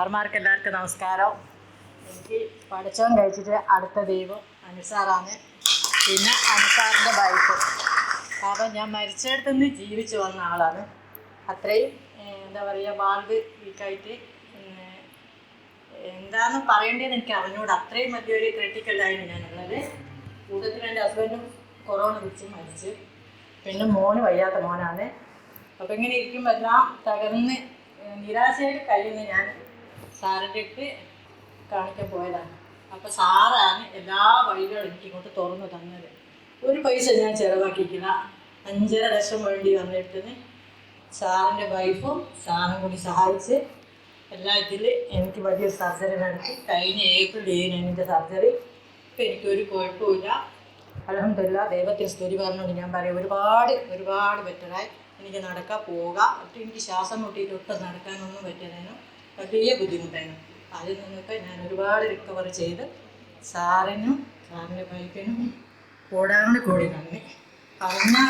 സാർമാർക്ക് എല്ലാവർക്കും നമസ്കാരം. എനിക്ക് പഠിച്ചവൻ കഴിച്ചിട്ട് അടുത്ത ദൈവം അനുസാറാണ്. പിന്നെ അനുസാറിൻ്റെ വൈഫ്. കാരണം ഞാൻ മരിച്ചിടത്തു നിന്ന് ജീവിച്ച് വന്ന ആളാണ്. അത്രയും എന്താ പറയുക, വാൾവ് വീക്കായിട്ട് എന്താണെന്ന് പറയേണ്ടതെന്ന് എനിക്ക് അറിഞ്ഞുകൂടാ. അത്രയും വലിയൊരു ക്രിട്ടിക്കലായിരുന്നു ഞാനുള്ളത്. കൂട്ടത്തിൽ എൻ്റെ ഹസ്ബൻഡും കൊറോണ പിടിച്ച് മരിച്ച്. പിന്നെ മോന് വയ്യാത്ത മോനാണ്. അപ്പോൾ ഇങ്ങനെ ഇരിക്കുമ്പോൾ എല്ലാം തകർന്ന് നിരാശയിൽ കഴിയുന്ന ഞാൻ സാറിൻ്റെ അടുത്ത് കാണിക്കാൻ പോയതാണ്. അപ്പോൾ സാറാണ് എല്ലാ വഴികളും എനിക്ക് ഇങ്ങോട്ട് തുറന്നു തന്നത്. ഒരു പൈസ ഞാൻ ചിലവാക്കിയിട്ടില്ല. 5.5 ലക്ഷം വേണ്ടി വന്നിട്ട് സാറിൻ്റെ വൈഫും സാറും കൂടി സഹായിച്ച് എല്ലാ ഇതിൽ എനിക്ക് വലിയൊരു സർജറി നടത്തി. കഴിഞ്ഞ ഏപ്രിൽ 7 എൻ്റെ സർജറി. ഇപ്പം എനിക്കൊരു കുഴപ്പമില്ല. അൽഹംദുലില്ലാ, ദൈവത്തിന് സ്തുതി പറഞ്ഞുകൊണ്ട് ഞാൻ പറയും, ഒരുപാട് ബെറ്ററായി. എനിക്ക് നടക്കാൻ പോകാം. എനിക്ക് ശ്വാസം മുട്ടിയിട്ട് ഒട്ടും നടക്കാനൊന്നും പറ്റുന്നതിനും വലിയ ബുദ്ധിമുട്ടായിരുന്നു. അതിൽ നിന്നൊക്കെ ഞാൻ ഒരുപാട് റിക്കവർ ചെയ്ത് സാറിനും സാറിൻ്റെ വൈഫിനും കൂടാണ്ട് കൂടി നന്ദി പറഞ്ഞാൽ